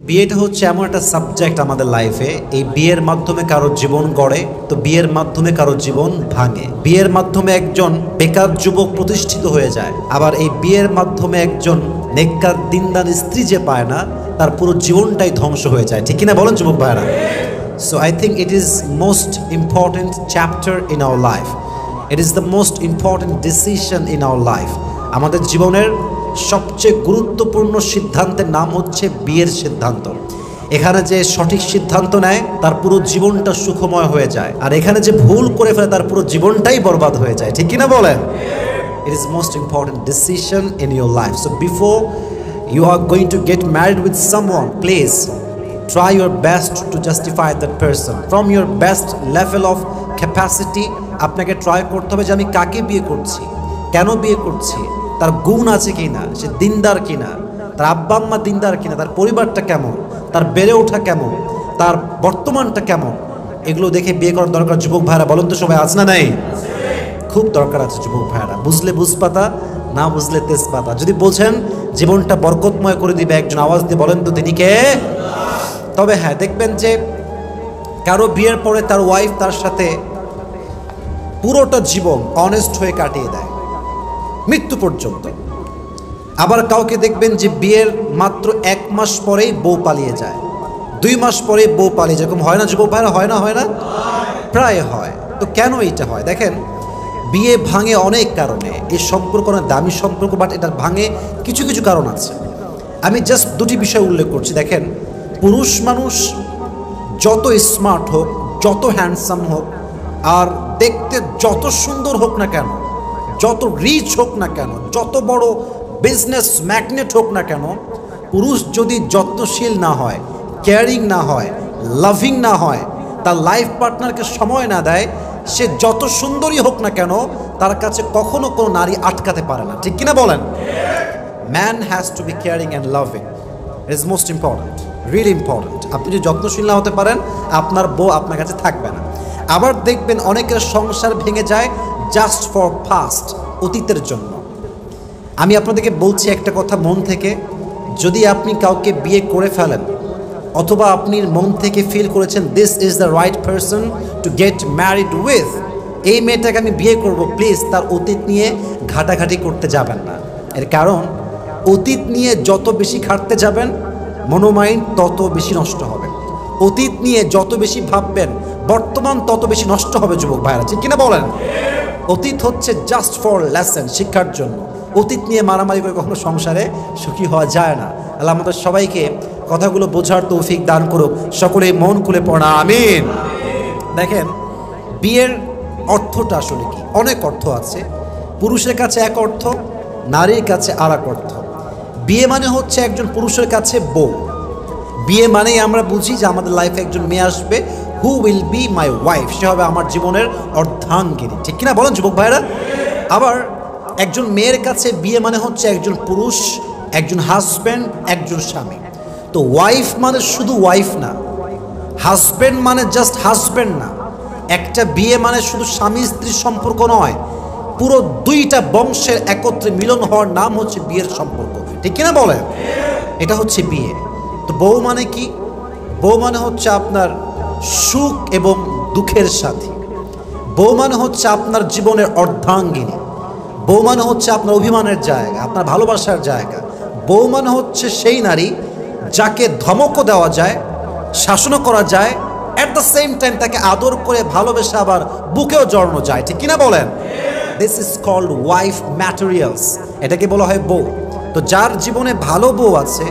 বিয়েটা হচ্ছে এমন একটা সাবজেক্ট আমাদের লাইফে। এই বিয়ের মাধ্যমে কারো জীবন গড়ে, তো বিয়ের মাধ্যমে কারো জীবন ভাঙে। বিয়ের মাধ্যমে একজন বেকার যুবক প্রতিষ্ঠিত হয়ে যায়, আবার এই বিয়ের মাধ্যমে একজন নেককার দিনদার স্ত্রী যে পায় না, তার পুরো জীবনটাই ধ্বংস হয়ে যায়। ঠিক কিনা বলেন যুবক ভাইরা? So I think it is most important chapter in our life. It is the most important decision in our life. আমাদের জীবনের সবচেয়ে গুরুত্বপূর্ণ সিদ্ধান্তের নাম হচ্ছে বিয়ের সিদ্ধান্ত। এখানে যে সঠিক সিদ্ধান্ত নেয় তার পুরো জীবনটা সুখময় হয়ে যায়, আর এখানে যে ভুল করে ফেলে তার পুরো জীবনটাই বরবাদ হয়ে যায়। ঠিক কিনা বলেন? It is most important decision in your life. So before you are going to get married with someone, please try your best to justify that person from your best level of capacity. আপনাকে try করতে হবে যে আমি কাকে বিয়ে করছি, কেন বিয়ে করছি, তার গুণ আছে কিনা, সে দিনদার কিনা, তার আব্বা আম্মা দিনদার কিনা, তার পরিবারটা কেমন, তার বেড়ে ওঠা কেমন, তার বর্তমানটা কেমন, এগুলো দেখে বিয়ে করার দরকার। যুবক ভাইরা বলুন তো, সবাই আছে না নাই? খুব দরকার আছে যুবক ভাইরা। বুঝলে বুঝপাতা, না বুঝলে তেজপাতা। যদি বোঝেন জীবনটা বরকতময় করে দিবে, একজন আওয়াজ দিয়ে বলেন তো তিনি কে? তবে হ্যাঁ, দেখবেন যে কারো বিয়ের পরে তার ওয়াইফ তার সাথে পুরোটা জীবন অনেস্ট হয়ে কাটিয়ে দেয়, মৃত্যু পর্যন্ত। আবার কাউকে দেখবেন যে বিয়ের মাত্র 1 মাস পরেই বউ পালিয়ে যায়, 2 মাস পরেই বউ পালিয়ে যায়। এরকম হয় না যুবক ভাইরা? হয় না? হয় না? প্রায় হয়। তো কেন এটা হয়? দেখেন, বিয়ে ভাঙে অনেক কারণে। এই সম্পর্ক অনেক দামি সম্পর্ক, বাট এটা ভাঙে কিছু কিছু কারণ আছে। আমি জাস্ট 2টি বিষয় উল্লেখ করছি। দেখেন, পুরুষ মানুষ যত স্মার্ট হোক, যত হ্যান্ডসাম হোক, আর দেখতে যত সুন্দর হোক না কেন, যত রিচ হোক না কেন, যত বড় বিজনেস ম্যাগনেট হোক না কেন, পুরুষ যদি যত্নশীল না হয়, কেয়ারিং না হয়, লাভিং না হয়, তার লাইফ পার্টনারকে সময় না দেয়, সে যত সুন্দরী হোক না কেন, তার কাছে কখনো কোনো নারী আটকাতে পারে না। ঠিক কিনা বলেন? Man has to be caring and loving. It is most important, really important. আপনি যদি যত্নশীল না হতে পারেন, আপনার বউ আপনার কাছে থাকবে না। আবার দেখবেন অনেকের সংসার ভেঙে যায় জাস্ট ফর পাস্ট, অতীতের জন্য। আমি আপনাদেরকে বলছি একটা কথা মন থেকে, যদি আপনি কাউকে বিয়ে করে ফেলেন, অথবা আপনি মন থেকে ফিল করেছেন this is the right person to get married with, এই মেয়েটাকে আমি বিয়ে করব, প্লিজ তার অতীত নিয়ে ঘাটাঘাটি করতে যাবেন না। এর কারণ, অতীত নিয়ে যত বেশি ঘাটতে যাবেন, মনোমাইন্ড তত বেশি নষ্ট হবে। অতীত নিয়ে যত বেশি ভাববেন, বর্তমান তত বেশি নষ্ট হবে যুবক ভাইরা। ঠিক কিনা বলেন? অতীত হচ্ছে জাস্ট ফর লেসন, শিক্ষার জন্য। অতীত নিয়ে মারামারি করে কখনো সংসারে সুখী হওয়া যায় না। আল্লাহ আমাদের সবাইকে কথাগুলো বোঝার তৌফিক দান করুক। সকলে মন খুলে পড়া আমিন। দেখেন, বিয়ের অর্থটা আসলে কি? অনেক অর্থ আছে। পুরুষের কাছে এক অর্থ, নারীর কাছে আর এক অর্থ। বিয়ে মানে হচ্ছে একজন পুরুষের কাছে বউ। বিয়ে মানেই আমরা বুঝি যে আমাদের লাইফে একজন মেয়ে আসবে, who will be my wife, সে হবে আমার জীবনের অর্ধাঙ্গিনী। ঠিক কিনা বলেন যুবক ভাইরা? আবার একজন মেয়ের কাছে বিয়ে মানে হচ্ছে একজন পুরুষ, একজন হাজব্যান্ড, একজন স্বামী। তো ওয়াইফ মানে শুধু ওয়াইফ না, হাজব্যান্ড মানে জাস্ট হাজব্যান্ড না, একটা বিয়ে মানে শুধু স্বামী স্ত্রীর সম্পর্ক নয়, পুরো 2টা বংশের একত্রে মিলন হওয়ার নাম হচ্ছে বিয়ের সম্পর্ক। ঠিক কিনা বলেন? এটা হচ্ছে বিয়ে। তো বউ মানে কি? বউ মানে হচ্ছে আপনার সুখ এবং দুঃখের সাথী। বউ মানে হচ্ছে আপনার জীবনের অর্ধাঙ্গিনী। বউ মানে হচ্ছে আপনার অভিমানের জায়গা, আপনার ভালোবাসার জায়গা। বউ মানে হচ্ছে সেই নারী যাকে ধমকও দেওয়া যায়, শাসনও করা যায়, অ্যাট দ্য সেম টাইম তাকে আদর করে ভালোবেসে আবার বুকেও জড়ানো যায়। ঠিক কিনা বলেন? This is called wife materials. এটাকে বলা হয় বউ। তো যার জীবনে ভালো বউ আছে,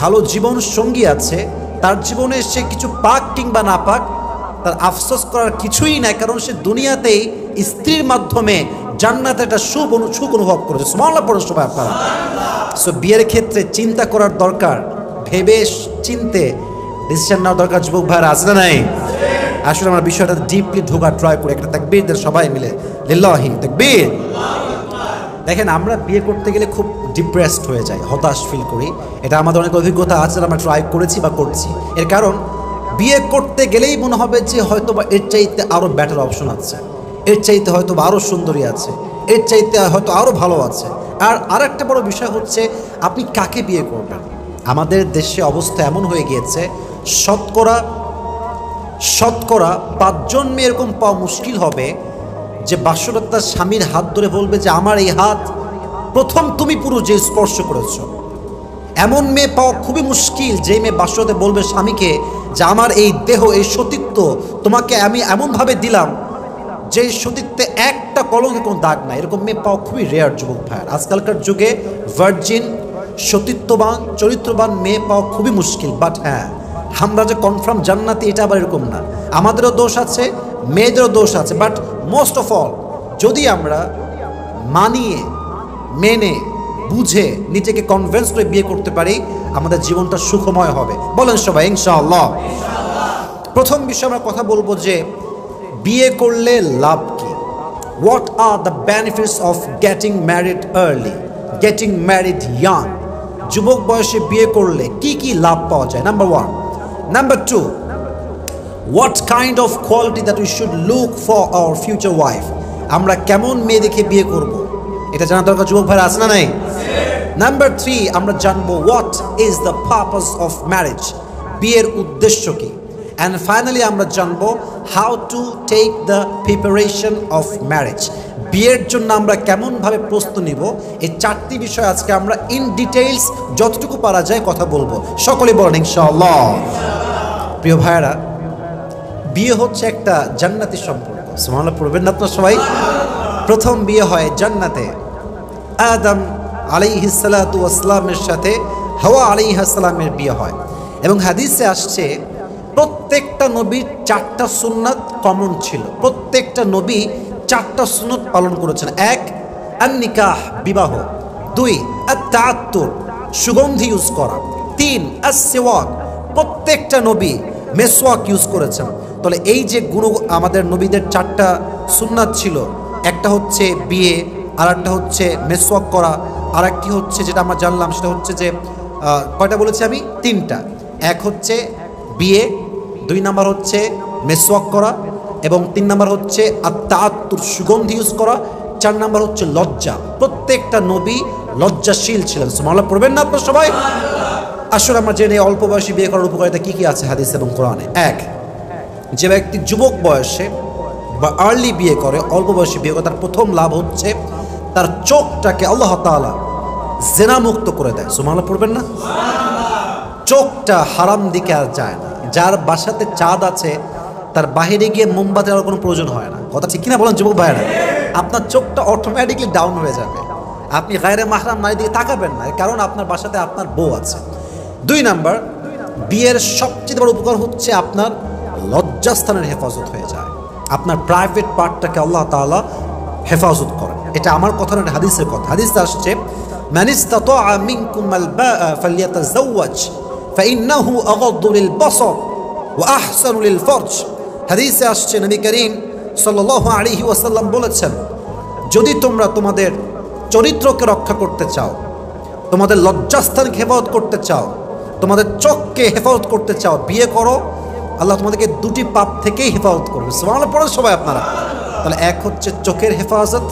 ভালো জীবন সঙ্গী আছে, তার জীবনে সে কিছু পাক কিংবা না পাক, তার আফসোস করার কিছুই নাই, কারণ সে দুনিয়াতেই স্ত্রীর মাধ্যমে জান্নাতে একটা সুখ অনুভব করেছে। সুবহানাল্লাহ পড়ুন সবাই আপনারা। সো বিয়ের ক্ষেত্রে চিন্তা করার দরকার, ভেবে চিনতে ডিসিশন নেওয়ার দরকার। যুবক ভাইরা আছে না নাই? আসলে আমরা বিষয়টা ডিপলি ঢোকার ট্রাই করি। একটা তাকবীর দেন সবাই মিলে, লিল্লাহি তাকবীর। দেখেন, আমরা বিয়ে করতে গেলে খুব ডিপ্রেসড হয়ে যাই, হতাশ ফিল করি। এটা আমাদের অনেক অভিজ্ঞতা আছে, আমরা ট্রাই করেছি বা করছি। এর কারণ, বিয়ে করতে গেলেই মনে হবে যে হয়তো বা এর চাইতে আরও বেটার অপশন আছে, এর চাইতে হয়তো বা আরও সুন্দরী আছে, এর চাইতে হয়তো আরও ভালো আছে। আর আরেকটা বড় বিষয় হচ্ছে আপনি কাকে বিয়ে করবেন। আমাদের দেশে অবস্থা এমন হয়ে গিয়েছে, শতকরা 5জন মেয়ে এরকম পাওয়া মুশকিল হবে যে বাসরাত তার স্বামীর হাত ধরে বলবে যে আমার এই হাত প্রথম তুমি পুরো যে স্পর্শ করেছো। এমন মেয়ে পাওয়া খুবই মুশকিল যে মেয়ে বাসরাতে বলবে স্বামীকে যে আমার এই দেহ, এই সতীত্ব তোমাকে আমি এমনভাবে দিলাম যে সতীত্বে একটা কলঙ্কের কোনো দাগ নাই। এরকম মেয়ে পাওয়া খুবই রেয়ার যুবক ভাইয়ার। আজকালকার যুগে ভার্জিন, সতীত্ববান, চরিত্রবান মেয়ে পাওয়া খুবই মুশকিল। বাট হ্যাঁ, আমরা যে কনফার্ম জান্নাতি এটা আবার এরকম না। আমাদেরও দোষ আছে, মেয়েদেরও দোষ আছে। বাট মোস্ট অফ অল যদি আমরা মানিয়ে, মেনে, বুঝে, নিজেকে কনভিন্স করে বিয়ে করতে পারি, আমাদের জীবনটা সুখময় হবে। বলেন সবাই ইনশাআল্লাহ। প্রথম বিষয় আমরা কথা বলবো যে বিয়ে করলে লাভ কি। What are the benefits of getting married early, getting married young. যুবক বয়সে বিয়ে করলে কি কি লাভ পাওয়া যায়, number 1। Number 2, what kind of quality that we should look for our future wife. আমরা কেমন মেয়ে দেখে বিয়ে করব, এটা জানা দরকার যুবক ভাইরা, আছে না নাই? নাম্বার 3, আমরা জানবো what is the purpose of marriage, বিয়ের উদ্দেশ্য কি। অ্যান্ড ফাইনালি আমরা জানবো how to take the preparation of marriage, বিয়ের জন্য আমরা কেমনভাবে প্রস্তুতি নিব। এই 4টি বিষয় আজকে আমরা ইন ডিটেইলস যতটুকু পারা যায় কথা বলবো। সকলে বলেন ইনশাআল্লাহ। প্রিয় ভাইয়েরা, বিয়ে হচ্ছে একটা জান্নাতি সম্পর্ক। সুবহানাল্লাহ পড়বেন না আপনারা সবাই? প্রথম বিয়ে হয় জান্নাতে, আদম আলাইহিস সালাতু ওয়াস সালামের সাথে হাওয়া আলাইহিস সালামের বিয়ে হয়। এবং হাদিসে আসছে প্রত্যেকটা নবীর 4টা সুন্নাত কমন ছিল। প্রত্যেকটা নবী 4টা সুন্নাত পালন করেছেন। 1, আন-নিকাহ, বিবাহ। 2, আত-তাআত্তুর, সুগন্ধি ইউজ করা। 3, আস-সিওয়াক, প্রত্যেকটা নবী মেসওয়াক ইউজ করেছেন। তাহলে এই যে গুণ আমাদের নবীদের 4টা সুন্নাত ছিল, একটা হচ্ছে বিয়ে, আর একটা হচ্ছে মেসওয়াক করা, আর একটি হচ্ছে যেটা আমরা জানলাম সেটা হচ্ছে যে কয়টা বলেছি আমি? 3টা। এক হচ্ছে বিয়ে, 2 নাম্বার হচ্ছে মেসওয়াক করা, এবং 3 নাম্বার হচ্ছে আত-তাআত্তুর, সুগন্ধি ইউজ করা। 4 নাম্বার হচ্ছে লজ্জা। প্রত্যেকটা নবী লজ্জাশীল ছিলেন। সুবহানাল্লাহ পড়বেন না আপনারা সবাই? আসলে আমরা জেনে অল্প বয়সে বিয়ে করার উপকারিতা কি কি আছে হাদিস এবং কোরআনে। 1, যে ব্যক্তি যুবক বয়সে বা আর্লি বিয়ে করে, অল্প বয়সে বিয়ে করে, তার প্রথম লাভ হচ্ছে তার চোখটাকে আল্লাহ তাআলা জিনামুক্ত করে দেয়। সুবহানাল্লাহ পড়বেন না? চোখটা হারাম দিকে আর যায় না। যার বাসাতে চাঁদ আছে তার বাহিরে গিয়ে মোমবাতি আর কোনো প্রয়োজন হয় না। কথা ঠিক কিনা বলেন যুবক ভাইয়েরা? আপনার চোখটা অটোমেটিকলি ডাউন হয়ে যাবে, আপনি গায়রে মাহরাম নারীর দিকে তাকাবেন না, কারণ আপনার বাসাতে আপনার বউ আছে। 2 নাম্বার, বিয়ের সবচেয়ে বড় উপকার হচ্ছে আপনার লজ্জাস্থানের হেফাজত হয়ে যায়। আপনার প্রাইভেট পার্টটাকে আল্লাহ তাআলা হেফাজত করেন। এটা আমার কথা না, হাদিসের কথা। হাদিসে আসছে মান ইসতাতাআ মিনকুম আল বাআ ফালইয়াতাযাওয়াজ ফাইন্নাহু আগাদ্দু লিল বাসার ওয়া আহসানু লিল ফারজ। হাদিসে আসছে নবী করিম সাল্লাল্লাহু আলাইহি ওয়াসাল্লাম বলেছেন, যদি তোমরা তোমাদের চরিত্রকে রক্ষা করতে চাও, তোমাদের লজ্জাস্থানকে হেফাজত করতে চাও, তোমাদের চোখকে হেফাজত করতে চাও, বিয়ে করো। আল্লাহ তোমাদেরকে 2টি পাপ থেকেই হেফাজত করবে। সুবহানাল্লাহ পড়েন সবাই আপনারা? তাহলে 1 হচ্ছে চোখের হেফাজত,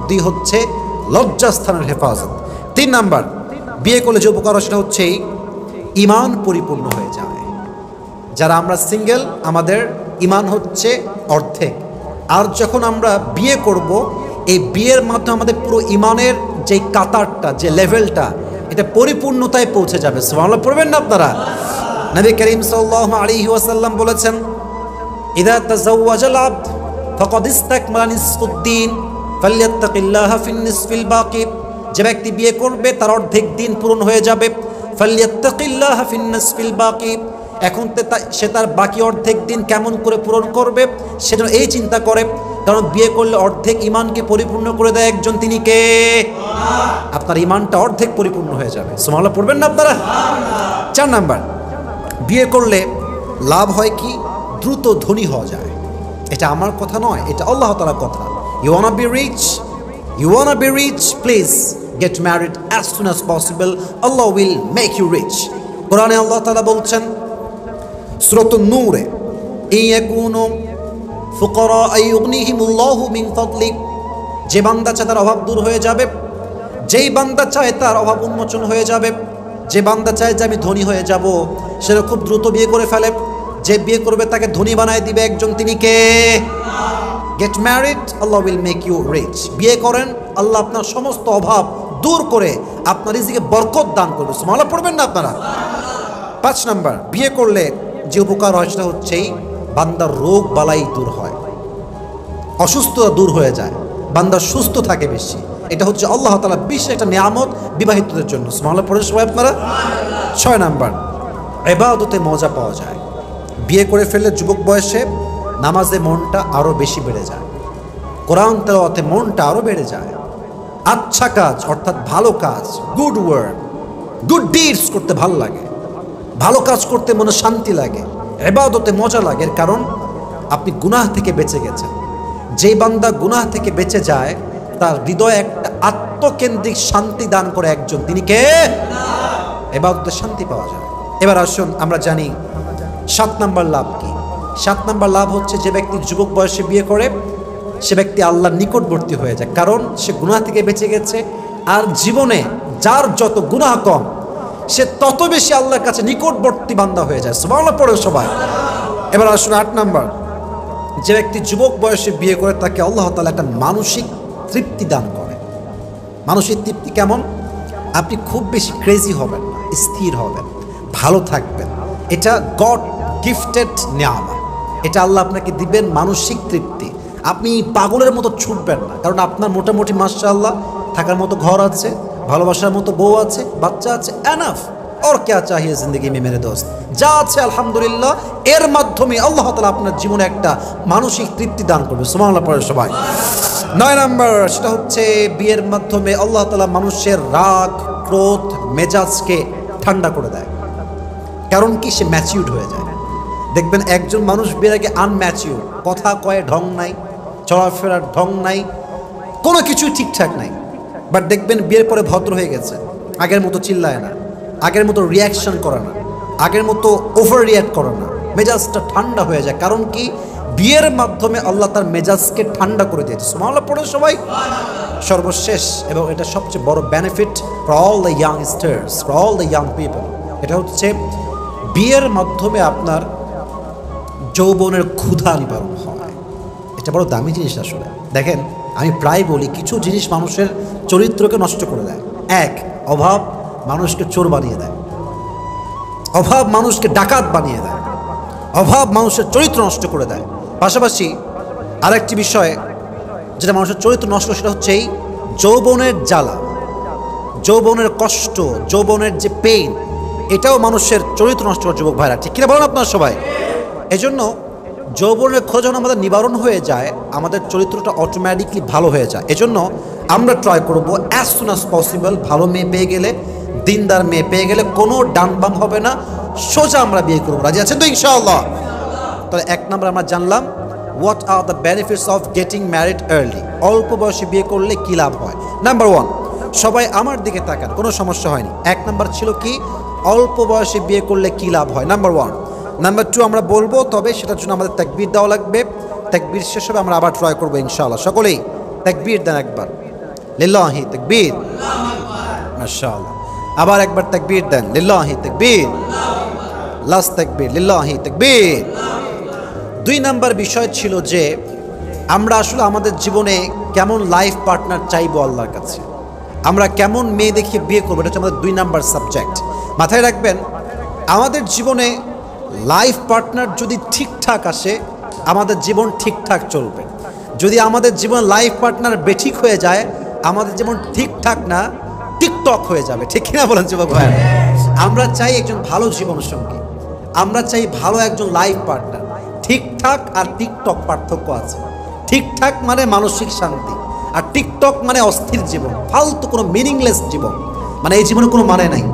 2 হচ্ছে লজ্জাস্থানের হেফাজত। 3 নাম্বার, বিয়ে করলে যে উপকার সেটা হচ্ছে ঈমান পরিপূর্ণ হয়ে যায়। যারা আমরা সিঙ্গেল, আমাদের ঈমান হচ্ছে অর্ধেক। আর যখন আমরা বিয়ে করব, এই বিয়ের মাধ্যমে আমাদের পুরো ঈমানের যে কাতারটা, যে লেভেলটা, এটা পরিপূর্ণতায় পৌঁছে যাবে। সুবহানাল্লাহ পড়বেন না আপনারা? নবী করিম সাল্লাল্লাহু আলাইহি ওয়াসাল্লাম বলেছেন, ইযা তাযাওয়াজাল আবদ ফাকাদ ইসতাকমালা নিসফুদ্দিন ফালইয়াত্তাকিল্লাহা ফিন নিসফিল বাকি। যে ব্যক্তি বিয়ে করবে তার অর্ধেক দিন পূরণ হয়ে যাবে। ফালইয়াত্তাকিল্লাহা ফিন নিসফিল বাকি, এখন সে তার বাকি অর্ধেক দিন কেমন করে পূরণ করবে সেজন্য এই চিন্তা করে, কারণ বিয়ে করলে অর্ধেক ঈমানকে পরিপূর্ণ করে দেয় একজন, তিনি কে? আপনার ঈমানটা অর্ধেক পরিপূর্ণ হয়ে যাবে। সুবহানাল্লাহ পড়বেন না আপনারা? 4 নাম্বার, বিয়ে করলে লাভ হয় কি? দ্রুত ধনী হওয়া যায়। এটা আমার কথা নয়, এটা আল্লাহ তাআলার কথা। You wanna be rich, you wanna be rich, please get married as soon as possible, আল্লাহ উইল মেক ইউ রিচ। কোরআনে আল্লাহ তাআলা বলছেন সূরাতুন নূরে, ইয়াকুনু ফুকারা আইয়ুগনিহিমুল্লাহু মিন ফাদলি, যে বান্দা চায় তার অভাব দূর হয়ে যাবে, যেই বান্দা চায় তার অভাব উন্মোচন হয়ে যাবে। যে বান্দা চায় যে আমি ধনী হয়ে যাব, সেটা খুব দ্রুত বিয়ে করে ফেলে। যে বিয়ে করবে তাকে ধনী বানায় দিবে একজন, তিনি কে? Get married, Allah will make you rich. বিয়ে করেন, আল্লাহ আপনার সমস্ত অভাব দূর করে আপনার রিজিকে বরকত দান করবে। সুবহানাল্লাহ পড়বেন না আপনারা? 5 নাম্বার, বিয়ে করলে যে উপকার হয় সেটা হচ্ছেই বান্দার রোগ বালাই দূর হয়, অসুস্থতা দূর হয়ে যায়, বান্দা সুস্থ থাকে বেশি। এটা হচ্ছে আল্লাহ তাআলা বিশেষ একটা নিয়ামত বিবাহিতদের জন্য। সুবহানাল্লাহ পড়েন সবাই আপনারা? 6 নাম্বার, ইবাদতে মজা পাওয়া যায়। বিয়ে করে ফেললে যুবক বয়সে নামাজে মনটা আরও বেশি বেড়ে যায়, কোরআন তেলাওয়াতে মনটা আরও বেড়ে যায়। আচ্ছা কাজ অর্থাৎ ভালো কাজ, গুড ওয়ার্ক, গুড ডিডস করতে ভালো লাগে, ভালো কাজ করতে মনে শান্তি লাগে, ইবাদতে মজা লাগে। এর কারণ আপনি গুনাহ থেকে বেঁচে গেছেন। যেই বান্দা গুনাহ থেকে বেঁচে যায় তার হৃদয়ে একটা আত্মকেন্দ্রিক শান্তি দান করে একজন, তিনি কে? ইবাদতে শান্তি পাওয়া যায়। এবার আসুন আমরা জানি 7 নাম্বার লাভ কি। 7 নাম্বার লাভ হচ্ছে যে ব্যক্তি যুবক বয়সে বিয়ে করে সে ব্যক্তি আল্লাহর নিকটবর্তী হয়ে যায়, কারণ সে গুনাহ থেকে বেঁচে গেছে। আর জীবনে যার যত গুনাহ কম সে তত বেশি আল্লাহর কাছে নিকটবর্তী বান্দা হয়ে যায়। সুবহানাল্লাহ পড়ে সবাই। এবার আসুন 8 নাম্বার, যে ব্যক্তি যুবক বয়সে বিয়ে করে তাকে আল্লাহ তাআলা একটা মানসিক তৃপ্তি দান করে। মানসিক তৃপ্তি কেমন? আপনি খুব বেশি ক্রেজি হবেন না, স্থির হবেন, ভালো থাকবেন। এটা গড গিফটেড নিয়ামত, এটা আল্লাহ আপনাকে দিবেন মানসিক তৃপ্তি। আপনি পাগলের মতো ছুটবেন না, কারণ আপনার মোটামুটি মাশাআল্লাহ থাকার মতো ঘর আছে, ভালোবাসার মতো বউ আছে, বাচ্চা আছে, এনাফ। और क्या चाहिए जिंदगी में मेरे दोस्त? যা আছে আলহামদুলিল্লাহ, এর মাধ্যমে আল্লাহ তাআলা আপনার জীবনে একটা মানসিক তৃপ্তি দান করবে। সুবহানাল্লাহ পড়ে সবাই। 9 নাম্বার, সেটা হচ্ছে বিয়ের মাধ্যমে আল্লাহ তাআলা মানুষের রাগ, ক্রোধ, মেজাজকে ঠান্ডা করে দেয়। কারণ কি? সে ম্যাচিউরড হয়ে যায়। দেখবেন একজন মানুষ বিয়ের আগে আনম্যাচিউর, কথা কয়ে ঢং নাই, চলাফেরার ঢং নাই, কোনো কিছুই ঠিকঠাক নাই। বাট দেখবেন বিয়ের পরে ভদ্র হয়ে গেছে, আগের মতো চিল্লায় না, আগের মতো রিয়াকশন করে না, আগের মতো ওভার রিয়াক্ট করে না, মেজাজটা ঠান্ডা হয়ে যায়। কারণ কি? বিয়ের মাধ্যমে আল্লাহ তার মেজাজকে ঠান্ডা করে দিয়েছে। সুবহানাল্লাহ পড়ে সবাই। সর্বশেষ এবং এটা সবচেয়ে বড় benefit for all the youngsters, for all the young people, এটা হচ্ছে বিয়ের মাধ্যমে আপনার যৌবনের ক্ষুধা নিবারণ হয়। এটা বড় দামি জিনিস আসলে। দেখেন, আমি প্রায় বলি কিছু জিনিস মানুষের চরিত্রকে নষ্ট করে দেয়। এক, অভাব মানুষকে চোর বানিয়ে দেয়, অভাব মানুষকে ডাকাত বানিয়ে দেয়, অভাব মানুষের চরিত্র নষ্ট করে দেয়। পাশাপাশি আরেকটি বিষয় যেটা মানুষের চরিত্র নষ্ট, সেটা হচ্ছে এই যৌবনের জ্বালা, যৌবনের কষ্ট, যৌবনের যে পেইন, এটাও মানুষের চরিত্র নষ্ট করে। যুবক ভাইরা, ঠিক কিনা বলেন আপনারা সবাই? এজন্য যৌবনের খোঁজ যখন আমাদের নিবারণ হয়ে যায়, আমাদের চরিত্রটা অটোমেটিকলি ভালো হয়ে যায়। এজন্য আমরা ট্রাই করবো অ্যাজ সুন অ্যাজ পসিবল ভালো মেয়ে পেয়ে গেলে, দিনদার মেয়ে পেয়ে গেলে কোনো ডান বাম হবে না, সোজা আমরা বিয়ে করবো। রাজি আছেন তো ইনশাআল্লাহ? তাহলে 1 নাম্বার আমরা জানলাম what are the benefits of getting married early. অল্প বয়সে বিয়ে করলে কি লাভ হয়। নাম্বার 1, সবাই আমার দিকে তাকান, কোনো সমস্যা হয়নি। 1 নাম্বার ছিল কি? অল্প বয়সে বিয়ে করলে কি লাভ হয়, নাম্বার 1। নাম্বার 2 আমরা বলবো, তবে সেটার জন্য আমাদের তাকবীর দেওয়া লাগবে। তাকবীর শেষ হবে, আমরা আবার ট্রাই করবো ইনশাআল্লাহ। সকলেই তাকবীর দেন একবার, লিল্লাহি তাকবীর, মাশাআল্লাহ। আবার একবার তাকবীর দেন, লিল্লাহি তাকবীর, লাস্ট তাকবীর, লিল্লাহি তাকবীর। 2 নাম্বার বিষয় ছিল যে আমরা আসলে আমাদের জীবনে কেমন লাইফ পার্টনার চাইবো আল্লাহর কাছে, আমরা কেমন মেয়ে দেখিয়ে বিয়ে করবো, এটা হচ্ছে আমাদের 2 নাম্বার সাবজেক্ট। মাথায় রাখবেন, আমাদের জীবনে লাইফ পার্টনার যদি ঠিকঠাক আসে, আমাদের জীবন ঠিকঠাক চলবে। যদি আমাদের জীবন লাইফ পার্টনার বেঠিক হয়ে যায়, আমাদের জীবন ঠিকঠাক না, টিকটক হয়ে যাবে। ঠিক কিনা বলেন যুবক ভাই? আমরা চাই একজন ভালো জীবন সঙ্গী, আমরা চাই ভালো একজন লাইফ পার্টনার। ঠিকঠাক আর টিকটক পার্থক্য আছে। ঠিকঠাক মানে মানসিক শান্তি, আর টিকটক মানে অস্থির জীবন, ফালতু কোনো মিনিংলেস জীবন, মানে এই জীবনে কোনো মানে নাই।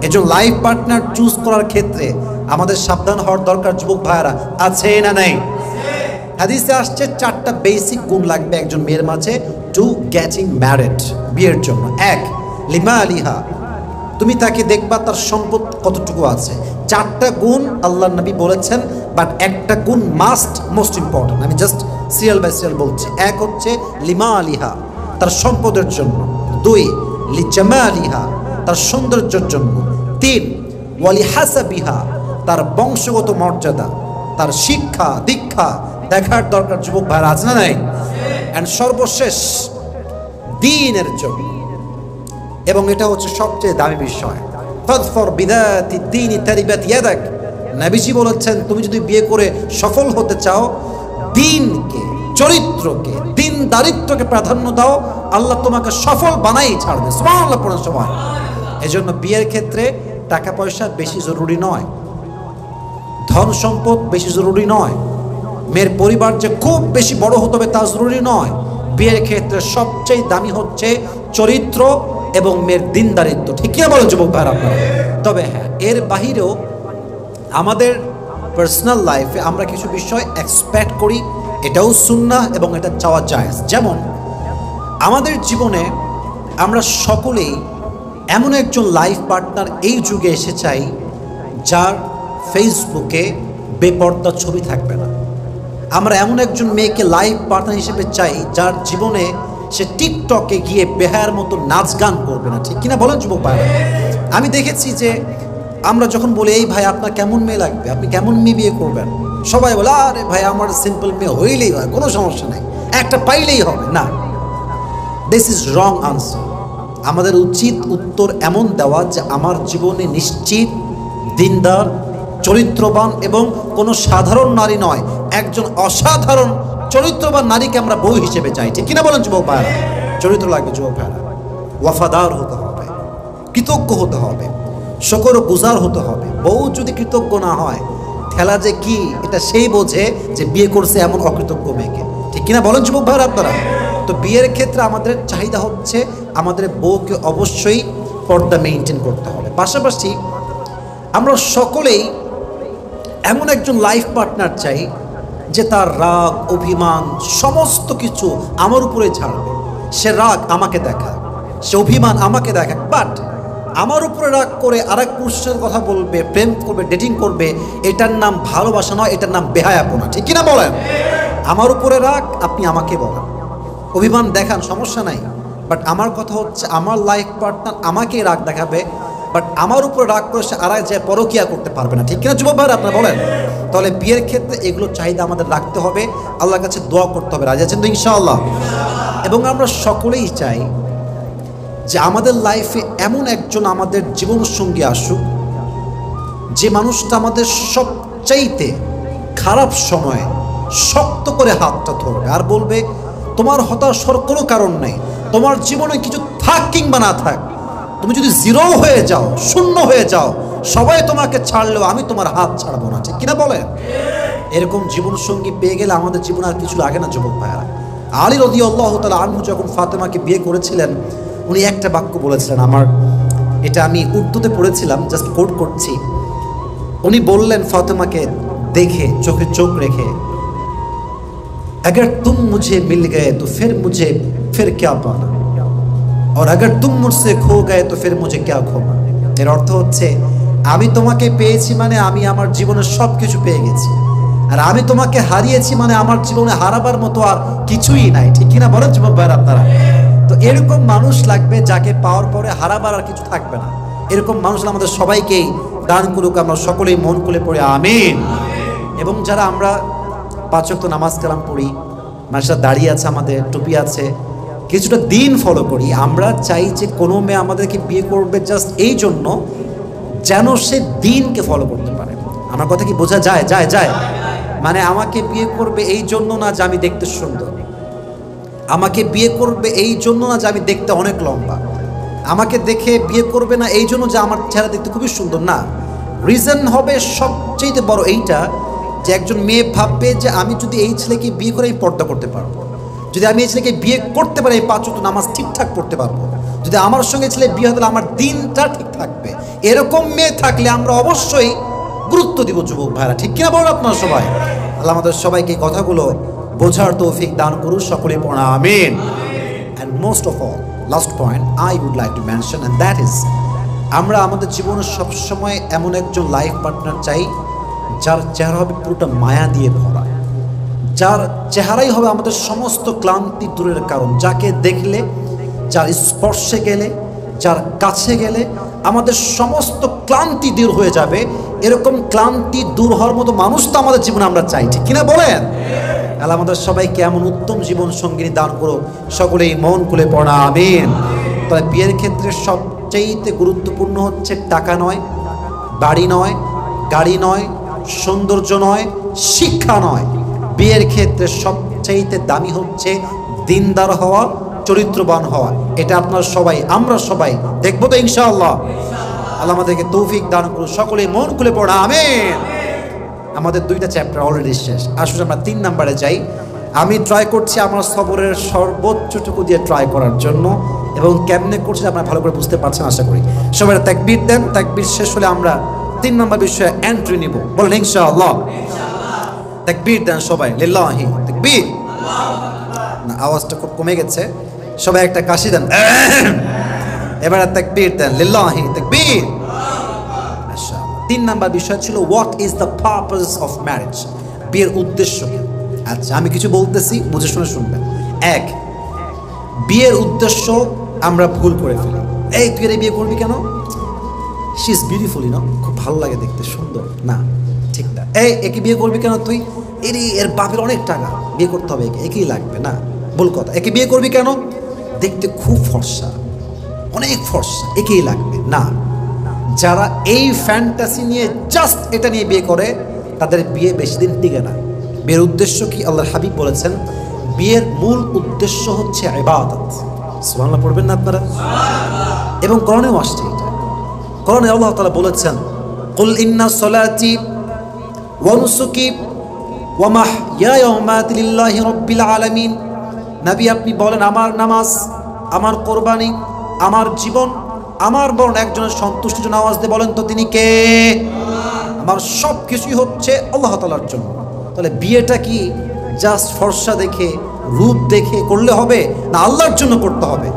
একজন লাইফ পার্টনার চুজ করার ক্ষেত্রে আমাদের সাবধান হওয়ার দরকার। যুবক ভাইয়ারা, আছে না নাই? হাদিসে আসছে 4টা বেসিক গুণ লাগবে একজন মেয়ের মাঝে টু গেটিং ম্যারিড, বিয়ের জন্য। 1, লিমা আলিহা, তুমি তাকে দেখবা তার সম্পদ কতটুকু আছে। 4টা গুণ আল্লাহর নবী বলেছেন, বাট একটা গুণ মাস্ট, মোস্ট ইম্পর্টেন্ট। আমি জাস্ট সিরিয়াল বাই সিরিয়াল বলছি। 1 হচ্ছে লিমা আলিহা, তার সম্পদের জন্য। 2, লিজামা আলিহা, তার সৌন্দর্যের জন্য। দিন, ওয়ালি হাসাবিহা, তার বংশগত মর্যাদা, তার শিক্ষা দীক্ষা দেখার দরকার যুবক ভাইরা, আছে না নাই? অ্যান্ড সর্বশেষ দ্বীনের জন্য, এবং এটা হচ্ছে সবচেয়ে দামি বিষয়, ফাযফর বিযাতি দ্বীনি তারিবাত ইয়াদাক। নবীজি বলেছেন, তুমি যদি বিয়ে করে সফল হতে চাও, দ্বীনকে, চরিত্রকে, দ্বীনদারিত্বকে প্রাধান্য দাও, আল্লাহ তোমাকে সফল বানাই ছাড়বে। সুবহানাল্লাহ পড়ার সময়। এজন্য বিয়ের ক্ষেত্রে টাকা পয়সা বেশি জরুরি নয়, ধন সম্পদ বেশি জরুরি নয়, মেয়ের পরিবার যে খুব বেশি বড় হতে হবে তা জরুরি নয়। বিয়ের ক্ষেত্রে সবচেয়ে দামি হচ্ছে চরিত্র এবং মেয়ের দ্বীনদারিত্ব। ঠিক কি বলো যুবক ভাইরা আপনারা? তবে হ্যাঁ, এর বাহিরেও আমাদের পার্সোনাল লাইফে আমরা কিছু বিষয় এক্সপেক্ট করি, এটাও সুন্নাহ এবং এটা চাওয়া জায়েজ। যেমন আমাদের জীবনে আমরা সকলেই এমন একজন লাইফ পার্টনার এই যুগে এসে চাই, যার ফেসবুকে বেপর্দা ছবি থাকবে না। আমরা এমন একজন মেয়েকে লাইফ পার্টনার হিসেবে চাই, যার জীবনে সে টিকটকে গিয়ে বেহায়ার মতো নাচ গান করবে না। ঠিক কিনা বলেন যুবক ভাইরা? আমি দেখেছি যে আমরা যখন বলি, এই ভাই আপনার কেমন মেয়ে লাগবে, আপনি কেমন মেয়ে বিয়ে করবেন, সবাই বলে, আরে ভাই আমার সিম্পল মেয়ে হইলেই হয়, কোনো সমস্যা নাই, একটা পাইলেই হবে। না, দিস ইজ রং আনসার। আমাদের উচিত উত্তর এমন দেওয়া যে আমার জীবনে নিশ্চিত দিনদার, চরিত্রবান এবং কোনো সাধারণ নারী নয়, একজন অসাধারণ চরিত্রবান নারীকে আমরা বউ হিসেবে চাই। ঠিক কিনা বলেন যুবক ভাইরা? চরিত্র লাগবে যুবক ভাইরা, ওয়াফাদার হতে হবে, কৃতজ্ঞ হতে হবে, শকর গুজার হতে হবে। বউ যদি কৃতজ্ঞ না হয়, ঠেলা যে কি এটা সেই বোঝে যে বিয়ে করছে এমন অকৃতজ্ঞ মেয়েকে। ঠিক কিনা বলেন যুবক ভাইরা আপনারা? তো বিয়ের ক্ষেত্রে আমাদের চাহিদা হচ্ছে আমাদের বউকে অবশ্যই পর্দা মেনটেন করতে হবে। পাশাপাশি আমরা সকলেই এমন একজন লাইফ পার্টনার চাই যে তার রাগ অভিমান সমস্ত কিছু আমার উপরে ছাড়বে। সে রাগ আমাকে দেখায়, সে অভিমান আমাকে দেখায়, বাট আমার উপরে রাগ করে আরেক পুরুষের কথা বলবে, প্রেম করবে, ডেটিং করবে, এটার নাম ভালোবাসা নয়, এটার নাম বেহায়াপনা। ঠিক কিনা বলেন? আমার উপরে রাগ, আপনি আমাকে বলেন, অভিমান দেখান, সমস্যা নাই, বাট আমার কথা হচ্ছে আমার লাইফ পার্টনার আমাকেই রাগ দেখাবে, বাট আমার উপরে রাগ করে সে আর যে পরকিয়া করতে পারবে না। ঠিক কিনা যুবক ভাইরা আপনারা বলেন? তাহলে বিয়ের ক্ষেত্রে এগুলো চাহিদা আমাদের রাখতে হবে, আল্লাহর কাছে দোয়া করতে হবে। রাজি আছেন তো ইনশাআল্লাহ? এবং আমরা সকলেই চাই যে আমাদের লাইফে এমন একজন আমাদের জীবনসঙ্গী আসুক, যে মানুষটা আমাদের সবচাইতে খারাপ সময়ে শক্ত করে হাতটা ধরবে আর বলবে, তোমার হতাশ হওয়ার কোনো কারণ নেই, তোমার জীবনে কিছু থাক কিংবা না থাক, তুমি যদি জিরো হয়ে যাও, শূন্য হয়ে যাও, সবাই তোমাকে ছাড়লেও আমি তোমার হাত ছাড়বো না। ঠিক কিনা বলেন? এরকম জীবনসঙ্গী পেয়ে গেলে আমাদের জীবন আর কিছু লাগে না যুবক ভাইয়ারা। আলী রাদিয়াল্লাহু তাআলা আনহু যখন ফাতেমাকে বিয়ে করেছিলেন, উনি একটা বাক্য বলেছিলেন, এটা আমি উর্দুতে পড়েছিলাম, জাস্ট কোট করছি। উনি বললেন ফাতেমাকে দেখে, চোখে চোখ রেখে, अगर तुम मुझे मिल गए तो फिर क्या पाना, और अगर तुम मुझसे खो गए तो फिर मुझे क्या खोना। এর অর্থ হচ্ছে, আমি তোমাকে পেয়েছি মানে আমি আমার জীবনে সব কিছু পেয়ে গেছি, আর আমি তোমাকে হারিয়েছি মানে আমার জীবনে হারাবার মতো আর কিছুই নাই। ঠিক কিনা বলেন যুবক ভাইরা আপনারা? তো এরকম মানুষ লাগবে যাকে পাওয়ার পরে হারাবার আর কিছু থাকবে না। এরকম মানুষ আমাদের সবাইকেই দান করুক, আমরা সকলেই মন খুলে পড়ে আমিন। এবং যারা আমরা 5 ওয়াক্ত নামাজ কালাম পড়ি, মাশাআল্লাহ দাড়ি আছে, আমাদের টুপি আছে, কিছুটা দিন ফলো করি, আমরা চাই যে কোনো মেয়ে আমাদেরকে বিয়ে করবে জাস্ট এই জন্য যেন সে দিনকে ফলো করতে পারে। আমার কথা কি বোঝা যায়? যায়। মানে আমাকে বিয়ে করবে এই জন্য না যে আমি দেখতে সুন্দর, আমাকে বিয়ে করবে এই জন্য না যে আমি দেখতে অনেক লম্বা, আমাকে দেখে বিয়ে করবে না এই জন্য যে আমার চেহারা দেখতে খুবই সুন্দর, না। রিজন হবে সবচেয়ে বড় এইটা যে একজন মেয়ে ভাববে যে আমি যদি এই ছেলেকে বিয়ে করে আমি পর্দা করতে পারবো, যদি আমি এই ছেলেকে বিয়ে করতে পারি 5 ওয়াক্ত নামাজ ঠিকঠাক পড়তে পারবো, যদি আমার সঙ্গে ছেলে বিয়ে হলে আমার দিনটা ঠিক থাকবে। এরকম মেয়ে থাকলে আমরা অবশ্যই গুরুত্ব দিব যুবক ভাইরা। ঠিক কিনা বলেন আপনারা সবাই? আল্লাহ আমাদের সবাইকে কথাগুলো বোঝার তৌফিক দান করুন, সকলে পড়া আমিন। And most of all, last point I would like to mention, and that is, আমরা আমাদের জীবনে সবসময় এমন একজন লাইফ পার্টনার চাই যার চেহারা হবে পুরোটা মায়া দিয়ে ভরা, যার চেহারাই হবে আমাদের সমস্ত ক্লান্তি দূরের কারণ, যাকে দেখলে, যার স্পর্শে গেলে, যার কাছে গেলে আমাদের সমস্ত ক্লান্তি দূর হয়ে যাবে। এরকম ক্লান্তি দূর হওয়ার মতো মানুষ তো আমাদের জীবনে আমরা চাই, ঠিক কিনা বলেন? আল্লাহ আমাদের সবাইকে এমন উত্তম জীবন সঙ্গিনী দান করো, সকলেই মন খুলে পড়া আমিন। তবে বিয়ের ক্ষেত্রে সবচেয়ে গুরুত্বপূর্ণ হচ্ছে টাকা নয়, বাড়ি নয়, গাড়ি নয়, সৌন্দর্য নয়, শিক্ষা নয়। বিয়ের ক্ষেত্রে সবচেয়ে দামি হচ্ছে দিনদার হওয়া, চরিত্রবান হওয়া। এটা আপনার সবাই, আমরা সবাই দেখবো তো ইনশাআল্লাহ। আল্লাহ আমাদেরকে তৌফিক দান করুন, সকলে মন খুলে পড়া আমিন। আমাদের 2টা চ্যাপ্টার অলরেডি শেষ, আসলে আমরা 3 নম্বরে যাই। আমি ট্রাই করছি আমার সবরের সর্বোচ্চটুকু দিয়ে ট্রাই করার জন্য, এবং কেমনে করছি আপনারা ভালো করে বুঝতে পারছেন আশা করি। সবাই তাকবীর দেন, তাকবীর শেষ হলে আমরা 3 নম্বর বিষয়ে এন্ট্রি নিব, বলেন ইনশাআল্লাহ। তাকবীর দেন সবাই, লিল্লাহি তাকবীর। না, আওয়াজটা খুব কমে গেছে, সবাই একটা কাশি দেন। এবার তাকবীর দেন, লিল্লাহি তাকবীর। 3 নম্বর বিষয় ছিল what is the purpose of marriage, বিয়ের উদ্দেশ্য কি। আচ্ছা, আমি কিছু বলতেছি, বুঝে শুনে শুনবেন। 1, বিয়ের উদ্দেশ্য আমরা ভুল করে ফেলি। এই তুই এর বিয়ে করবি কেন? She is beautiful, you know, খুব ভালো লাগে দেখতে, সুন্দর না, ঠিক না। এই একে বিয়ে করবি কেন তুই? এর বাপের অনেক টাকা, বিয়ে করতে হবে একে, একেই লাগবে না, ভুল কথা। একে বিয়ে করবি কেন? দেখতে খুব ফর্সা, অনেক ফর্সা, একেই লাগবে না। যারা এই ফ্যান্টাসি নিয়ে জাস্ট এটা নিয়ে বিয়ে করে, তাদের বিয়ে বেশি দিন টিকে না। বিয়ের উদ্দেশ্য কি? আল্লাহর হাবিব বলেছেন বিয়ের মূল উদ্দেশ্য হচ্ছে ইবাদত। সুবহানাল্লাহ পড়বেন না আপনারা? এবং কোরআনেও আসছে এটা। কোরআনে আল্লাহ তাআলা বলেছেন কুল ইন্না সলাতি ওয়া নুসুকি ওয়া মাহইয়ায়া ওয়া মামাতি লিল্লাহি রাব্বিল আলামিন। নবী আপনি বলেন আমার নামাজ, আমার কোরবানি, আমার জীবন, আমার বরং একজনের সন্তুষ্টির জন্য আওয়াজ দিয়ে বলেন তো তিনি কে? আমার সব কিছুই হচ্ছে আল্লাহ তাআলার জন্য। তাহলে বিয়েটা কি জাস্ট ফর্সা দেখে, রূপ দেখে করলে হবে, না আল্লাহর জন্য করতে হবে?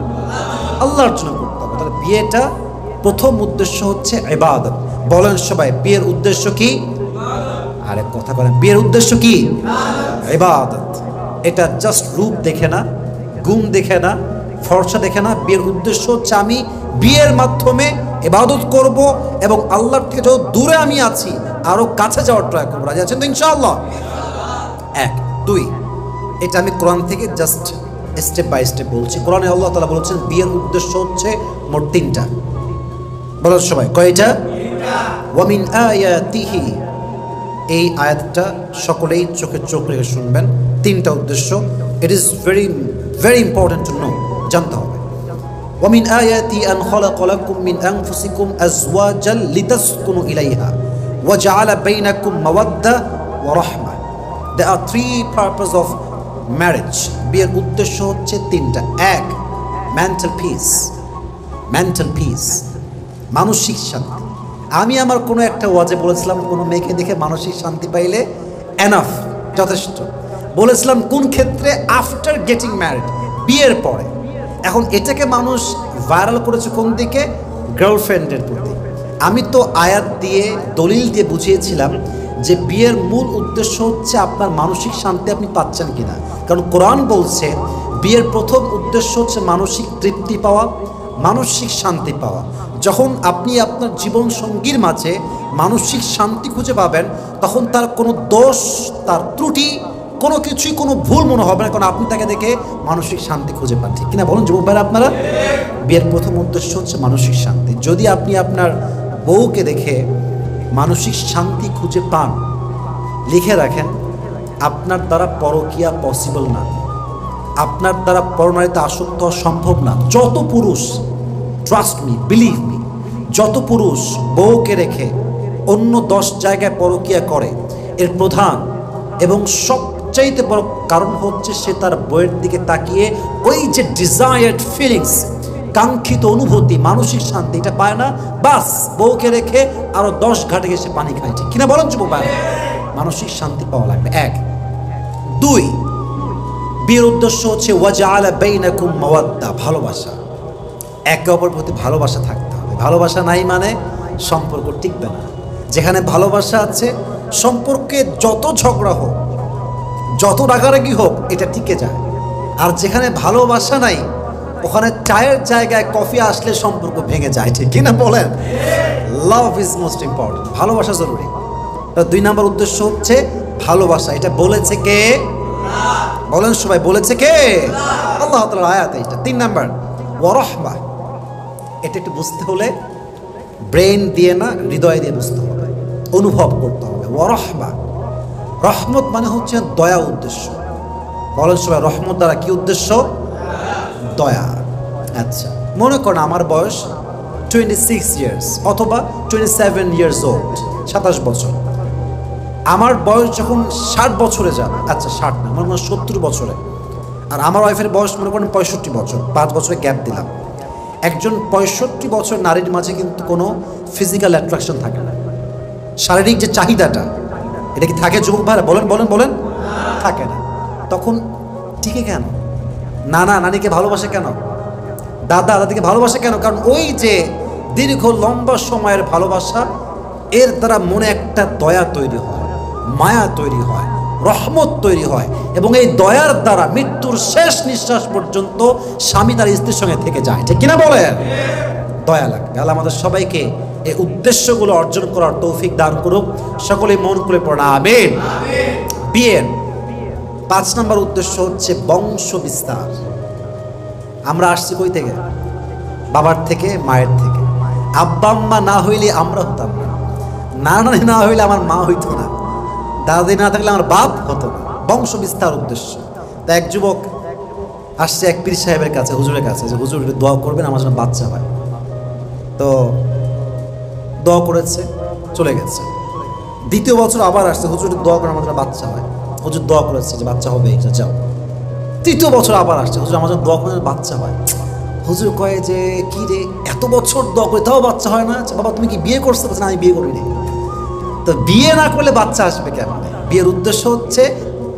আল্লাহর জন্য করতে হবে। তাহলে বিয়েটা প্রথম উদ্দেশ্য হচ্ছে ইবাদত। বলেন সবাই, বিয়ের উদ্দেশ্য কি? আরে কথা বলেন, বিয়ের উদ্দেশ্য কি? ইবাদত। এটা জাস্ট রূপ দেখে না, গুণ দেখে না, ফর্সা দেখে না। বিয়ের উদ্দেশ্য হচ্ছে আমি বিয়ের মাধ্যমে ইবাদত করব এবং আল্লাহর থেকে যত দূরে আমি আছি আরো কাছে যাওয়ার ট্রাই করবো। রাজি আছেন তো ইনশাআল্লাহ? 1, 2, এটা আমি কোরআন থেকে জাস্ট স্টেপ বাই স্টেপ বলছি। কোরআনে আল্লাহ তাআলা বলেছেন বিয়ের উদ্দেশ্য হচ্ছে মোট 3টা। বলেন সবাই, কয়টা? ওয়া মিন আয়াতিহি, এই আয়াতটা সকলেই চোখে চোখ রেখে শুনবেন। 3টা উদ্দেশ্য। It is very very important to know, জানতে হবে। ওয়া মিন আয়াতি আন খালাকা লাকুম মিন আনফুসিকুম আজওয়াজাল লিতাসকুনু ইলাইহা ওয়া জাআলা বাইনাকুম মাওয়াদ্দা ওয়া রাহমা। There are 3 purposes of marriage. বিয়ের উদ্দেশ্য হচ্ছে 3টা। 1, মেন্টাল পিস, মেন্টাল পিস, মানসিক শান্তি। আমি আমার কোনো একটা ওয়াজে বলেছিলাম কোনো মেয়েকে দেখে মানসিক শান্তি পাইলে এনাফ, যথেষ্ট। বলেছিলাম কোন ক্ষেত্রে? আফটার গেটিং ম্যারিড, বিয়ের পরে। এখন এটাকে মানুষ ভাইরাল করেছে কোন দিকে? গার্লফ্রেন্ডের প্রতি। আমি তো আয়াত দিয়ে, দলিল দিয়ে বুঝিয়েছিলাম যে বিয়ের মূল উদ্দেশ্য হচ্ছে আপনার মানসিক শান্তি আপনি পাচ্ছেন কিনা। কারণ কোরআন বলছে বিয়ের প্রথম উদ্দেশ্য হচ্ছে মানসিক তৃপ্তি পাওয়া, মানসিক শান্তি পাওয়া। যখন আপনি আপনার জীবন সঙ্গীর মাঝে মানসিক শান্তি খুঁজে পাবেন, তখন তার কোনো দোষ, তার ত্রুটি, কোনো কিছুই কোনো ভুল মনে হবে না, কারণ আপনি তাকে দেখে মানসিক শান্তি খুঁজে পান। ঠিক কিনা বলুন যুবক ভাইরা আপনারা? বিয়ের প্রথম উদ্দেশ্য হচ্ছে মানসিক শান্তি। যদি আপনি আপনার বউকে দেখে মানসিক শান্তি খুঁজে পান, লিখে রাখেন আপনার দ্বারা পরকীয়া পসিবল না, আপনার দ্বারা পরনারীতে আসক্ত হওয়া সম্ভব না। যত পুরুষ, ট্রাস্ট মি, বিলিভ মি, যত পুরুষ বউকে রেখে অন্য 10 জায়গায় পরকীয়া করে, এর প্রধান এবং সবচাইতে বড় কারণ হচ্ছে সে তার বউয়ের দিকে তাকিয়ে ওই যে ডিজায়ার্ড ফিলিংস, কাঙ্ক্ষিত অনুভূতি, মানসিক শান্তি এটা পায় না। বাস বউকে রেখে আরো 10 ঘাটে গিয়ে সে পানি খায়। ঠিক কিনা বলেন যুবক ভাই? মানসিক শান্তি পাওয়া লাগবে। 1, 2, বিয়ের উদ্দেশ্য হচ্ছে ওয়াজআলা বাইনাকুম মাওয়াদ্দা, ভালোবাসা। একে অপরের প্রতি ভালোবাসা থাকতে হবে। ভালোবাসা নাই মানে সম্পর্ক টিকবে না। যেখানে ভালোবাসা আছে সম্পর্কে যত ঝগড়া হোক, যত রাগারাগি হোক, এটা টিকে যায়। আর যেখানে ভালোবাসা নাই ওখানে চায়ের জায়গায় কফি আসলে সম্পর্ক ভেঙে যায়, ঠিক কিনা বলেন? লাভ ইজ মোস্ট ইম্পর্টেন্ট, ভালোবাসা জরুরি। 2 নম্বর উদ্দেশ্য হচ্ছে ভালোবাসা। এটা বলেছে কে? বলেন সবাই, বলেছে কে? আল্লাহ তাআলার আয়াত এটা। 3 নম্বর ওয়ারাহমা। এটা একটু বুঝতে হলে ব্রেন দিয়ে না, হৃদয় দিয়ে বুঝতে হবে, অনুভব করতে হবে। ওয়ারাহমা, রহমত মানে হচ্ছে দয়া উদ্দেশ্য। বলেন সবাই, রহমত দ্বারা কি উদ্দেশ্য? দয়া। আচ্ছা, মনে করেন আমার বয়স 26 ইয়ার্স অথবা 27 ইয়ার্স ওল্ড, 27 বছর। আমার বয়স যখন 60 বছরে যাবে, আচ্ছা 60 না, মনে করেন 70 বছরে, আর আমার ওয়াইফের বয়স মনে করেন 65 বছর, 5 বছরের গ্যাপ দিলাম। একজন 65 বছর নারীর মাঝে কিন্তু কোনো ফিজিক্যাল অ্যাট্রাকশন থাকে না, শারীরিক যে চাহিদাটা, এটা কি থাকে যুবক ভাইরা? বলেন বলেন বলেন। থাকে না। তখন টিকে কেন? নানা নানিকে ভালোবাসে কেন? দাদা দাদিকে ভালোবাসে কেন? কারণ ওই যে দীর্ঘ লম্বা সময়ের ভালোবাসা, এর দ্বারা মনে একটা দয়া তৈরি হয়, মায়া তৈরি হয়, রহমত তৈরি হয়, এবং এই দয়ার দ্বারা মৃত্যুর শেষ নিঃশ্বাস পর্যন্ত স্বামী তার স্ত্রীর সঙ্গে থেকে যায়, ঠিক কিনা বলেন? দয়া লাগবে। আল্লাহ আমাদের সবাইকে এই উদ্দেশ্যগুলো অর্জন করার তৌফিক দান করুক। সকলে মন খুলে পড়া আমিন। বিয়ের 5 নম্বর উদ্দেশ্য হচ্ছে বংশ বিস্তার। আমরা আসছি কই থেকে? বাবার থেকে, মায়ের থেকে। আব্বা আম্মা না হইলে আমরা হতাম না, নানি না হইলে আমার মা হইতো না, দাদি না থাকলে আমার বাপ হতো না। বংশ বিস্তার উদ্দেশ্য। তা এক যুবক আসছে এক পীর সাহেবের কাছে, হুজুরের কাছে, যে হুজুর একটু দোয়া করবেন আমার জন্য বাচ্চা হয়। তো দোয়া করেছে, চলে গেছে। দ্বিতীয় বছর আবার আসছে, হুজুর দোয়া করে আমার জন্য বাচ্চা হয়। হুজুর দোয়া করেছে যে বাচ্চা হবে, যাও। তৃতীয় বছর আবার আসছে, হুজুর আমার জন্য দোয়া করে বাচ্চা হয়। হুজুর কয়ে যে কি রে, এত বছর দোয়া করে তাও বাচ্চা হয় না? বাবা তুমি কি বিয়ে করছো? না, আমি বিয়ে করিনি। তো বিয়ে না করলে বাচ্চা আসবে কেন? বিয়ের উদ্দেশ্য হচ্ছে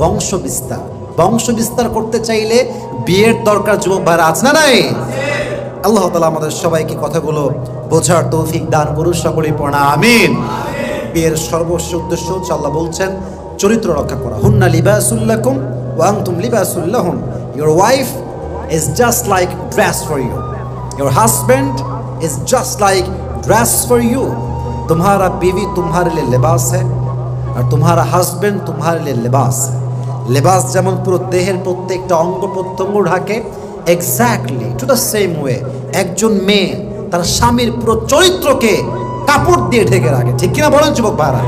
বংশ বিস্তার। বংশ বিস্তার করতে চাইলে বিয়ের দরকার। যুবক ভাইরা আছে না নাই? আল্লাহ তাআলা আমাদের সবাইকে কথাগুলো বোঝার তৌফিক দান করুন। সকলেই পড়া আমিন। বিয়ের সর্বস্ব উদ্দেশ্য হচ্ছে, আল্লাহ বলছেন, চরিত্র রক্ষা করা। হুন্না লিবাসুল লাকুম ওয়া আনতুম লিবাসুল লাহুন। Your wife is just like dress for you. Your husband is just like dress for you. तुम्हारा बीवी तुम्हारे लिए लिबास है और तुम्हारा हस्बैंड तुम्हारे लिए लिबास है। लिबास যেমন পুরো দেহের প্রত্যেকটা অঙ্গ প্রত্যঙ্গ ঢাকে, exactly to the same way একজন মেয়ে তার স্বামীর পুরো চরিত্রকে কাপড় দিয়ে ঢেকে রাখে, ঠিক কিনা বলেন যুবক ভাইরা?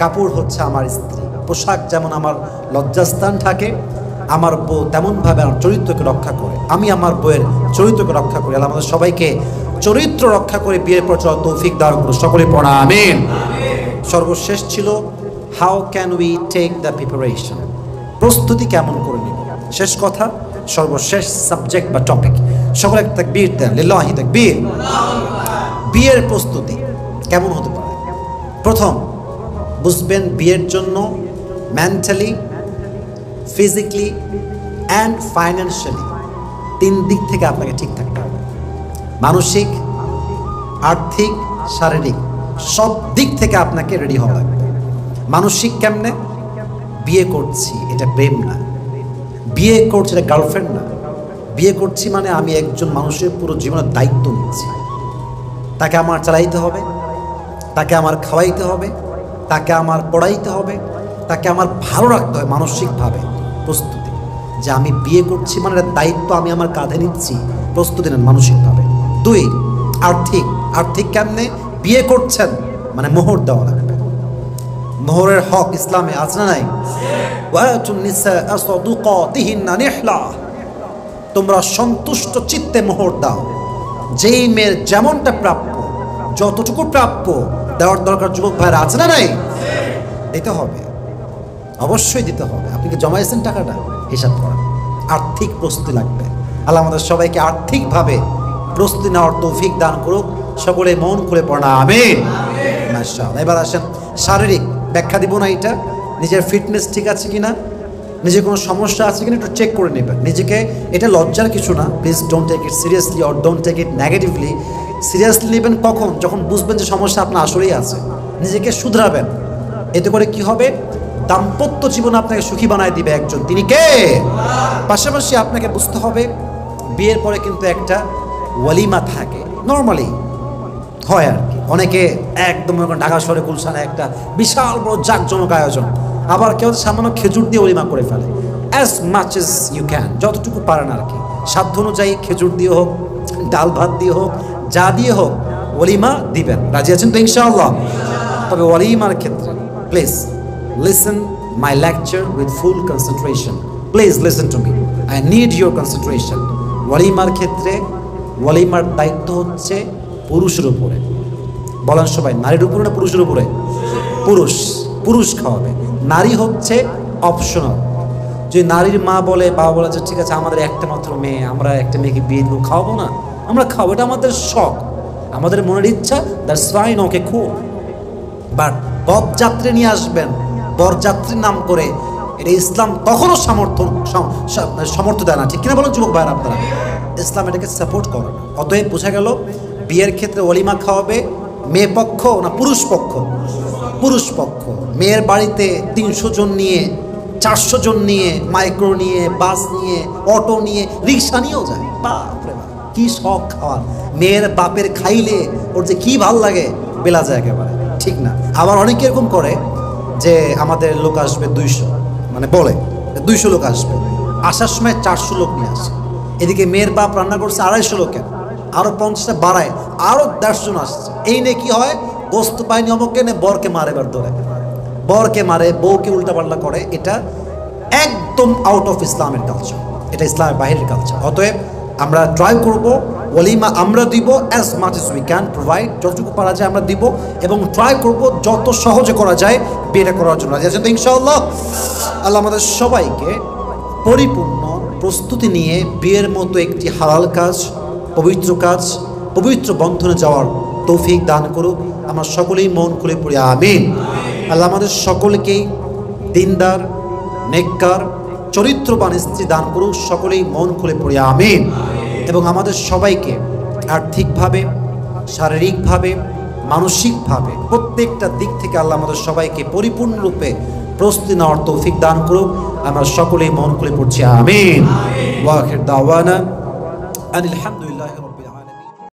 কাপড় হচ্ছে আমার স্ত্রী। পোশাক যেমন আমার লজ্জাস্থান থাকে, আমার বউ তেমনভাবে আমার চরিত্রকে রক্ষা করে। আমি আমার বউয়ের চরিত্রকে রক্ষা করি। আল্লাহ আমাদের সবাইকে চরিত্র রক্ষা করে বিয়ের পর চলার তৌফিক দান করুন। সকলে পড়া আমিন। সর্বশেষ ছিল how can we take the preparation, প্রস্তুতি কেমন করে নিব। শেষ কথা, সর্বশেষ সাবজেক্ট বা টপিক। সকলে তাকবীর দেন, লিল্লাহি তাকবীর। বিয়ের প্রস্তুতি কেমন হতে পারে? প্রথম বুঝবেন, বিয়ের জন্য মেন্টালি, ফিজিক্যালি অ্যান্ড ফাইন্যান্সিয়ালি 3 দিক থেকে আপনাকে ঠিক থাকতে হবে। মানসিক, আর্থিক, শারীরিক সব দিক থেকে আপনাকে রেডি হওয়া লাগবে। মানসিক কেমনে? বিয়ে করছি এটা প্রেম না, বিয়ে করছি এটা গার্লফ্রেন্ড না। বিয়ে করছি মানে আমি একজন মানুষের পুরো জীবনের দায়িত্ব নিচ্ছি। তাকে আমার চালাইতে হবে, তাকে আমার খাওয়াইতে হবে, তাকে আমার পড়াইতে হবে, তাকে আমার ভালো রাখতে হবে মানসিকভাবে। প্রস্তুতি যে আমি বিয়ে করছি মানে দায়িত্ব আমি আমার কাঁধে নিচ্ছি, প্রস্তুতি নেন মানসিকভাবে। 2 আর্থিক। আর্থিক কেমনে? বিয়ে করছেন মানে মোহর দেওয়া লাগবে। মোহরের হক ইসলামে আছে না নাই? ওয়াতুন নিসা সাদুকাতিহিন্না নিহলা, তোমরা সন্তুষ্ট চিত্তে মোহর দাও। যেই মেয়ের যেমনটা প্রাপ্য, যতটুকু প্রাপ্য দেওয়ার দরকার যুবক ভাইরা আছে না নাই? দিতে হবে, অবশ্যই দিতে হবে। আপনি কি জমাইছেন টাকাটা? হিসাব করেন। আর্থিক প্রস্তুতি লাগবে। আল্লাহ আমাদের সবাইকে আর্থিকভাবে প্রস্তুতি নেওয়ার তৌফিক দান করুক। সকলে মন খুলে পড়া আমিন। মাশাআল্লাহ। এবার আসেন শারীরিক। ব্যাখ্যা দিব না, এটা নিজের ফিটনেস ঠিক আছে কিনা, নিজের কোনো সমস্যা আছে কিনা একটু চেক করে নেবেন নিজেকে। এটা লজ্জার কিছু না। Please don't take it seriously or don't take it negatively. Seriously নেবেন কখন? যখন বুঝবেন যে সমস্যা আপনার আসলেই আছে। নিজেকে শুধরাবেন। এতে করে কি হবে? দাম্পত্য জীবন আপনাকে সুখী বানায় দিবে একজন, তিনি কে? পাশাপাশি আপনাকে বুঝতে হবে বিয়ের পরে কিন্তু একটা ওয়ালিমা থাকে, নর্মালি হয় আর কি। অনেকে একদম ঢাকা শহরে গুলশানে একটা বিশাল বড় জাঁকজমক আয়োজন, আবার কেউ সামান্য খেজুর দিয়ে ওলিমা করে ফেলে। As much as you can, যতটুকু পারেন আর কি, সাধ্য অনুযায়ী খেজুর দিয়ে হোক, ডাল ভাত দিয়ে হোক, যা দিয়ে হোক ওলিমা দিবেন। রাজি আছেন তো ইনশাআল্লাহ? তবে ওয়ালিমার ক্ষেত্রে please listen my lecture with full concentration. Please listen to me, I need your concentration. ওয়ালিমার ক্ষেত্রে ওয়ালিমার দায়িত্ব হচ্ছে পুরুষের উপরে। বলেন সবাই, নারীর উপরে না পুরুষের উপরে? পুরুষ, পুরুষ খাওয়াবে, নারী হচ্ছে অপশনাল। যে নারীর মা বলে, বাবা বলে যে ঠিক আছে আমাদের একটা মাত্র মেয়ে, আমরা একটা মেয়েকে বিয়ে দেবো, খাওয়াবো না? আমরা খাওয়াবো, এটা আমাদের শখ, আমাদের মনের ইচ্ছা, দ্যাটস ফাইন, ওকে খুব। বাট বরযাত্রী নিয়ে আসবেন বরযাত্রীর নাম করে, এটা ইসলাম কখনো সমর্থ দেয় না, ঠিক কিনা বলেন যুবক ভাইয়েরা আপনারা? ইসলাম এটাকে সাপোর্ট করে না। অতএব বোঝা গেল বিয়ের ক্ষেত্রে ওলিমা খাওয়াবে মেয়ে পক্ষ না পুরুষ পক্ষ? পুরুষ পক্ষ। মেয়ের বাড়িতে 300 জন নিয়ে, 400 জন নিয়ে, মাইক্রো নিয়ে, বাস নিয়ে, অটো নিয়ে, রিক্সা নিয়েও যায়। বাপরে বাপ, কি শখ খাওয়ার! মেয়ের বাপের খাইলে ওর যে কি ভাল লাগে বেলা যায় একেবারে, ঠিক না? আবার অনেকে এরকম করে যে আমাদের লোক আসবে 200, মানে বলে 200 লোক আসবে, আসার সময় 400 লোক নিয়ে আসে। এদিকে মেয়ের বাপ রান্না করছে 250 লোকের, আরো 50টা বাড়ায়, আরো 150 জন আসছে। এই নিয়ে কি হয়, গোস্ত পায়নি অমুকে নে, বরকে মারে, এবার ধরে বরকে মারে, বউকে উল্টাপাল্টা করে। এটা একদম আউট অফ ইসলামের কালচার, এটা ইসলামের বাইরের কালচার। অতএব আমরা ট্রাই করব ওলিমা আমরা দিব as much age we can provide, যতটুকু পারা যায় আমরা দিব, এবং ট্রাই করব যত সহজে করা যায় বিয়েটা করার জন্য। রাজি আছেন তো ইনশাআল্লাহ? আল্লাহ আমাদের সবাইকে পরিপূর্ণ প্রস্তুতি নিয়ে বিয়ের মতো একটি হালাল কাজ, পবিত্র কাজ, পবিত্র বন্ধনে যাওয়ার তৌফিক দান করুক। আমরা সকলেই মন খুলে পড়ি আমিন। আল্লাহ আমাদের সকলকেই দিনদার, নেককার, চরিত্রবান স্ত্রী দান করুক, সকলেই মন খুলে পড়ি আমিন। এবং আমাদের সবাইকে আর্থিকভাবে, শারীরিকভাবে, মানসিকভাবে, প্রত্যেকটা দিক থেকে আল্লাহ আমাদের সবাইকে পরিপূর্ণরূপে প্রস্তুতি নেওয়ার তৌফিক দান করুক। আমরা সকলেই মন খুলে পড়ছি আমিন। ওয়া আখির দাওয়ানা আনিল হামদুলিল্লাহ।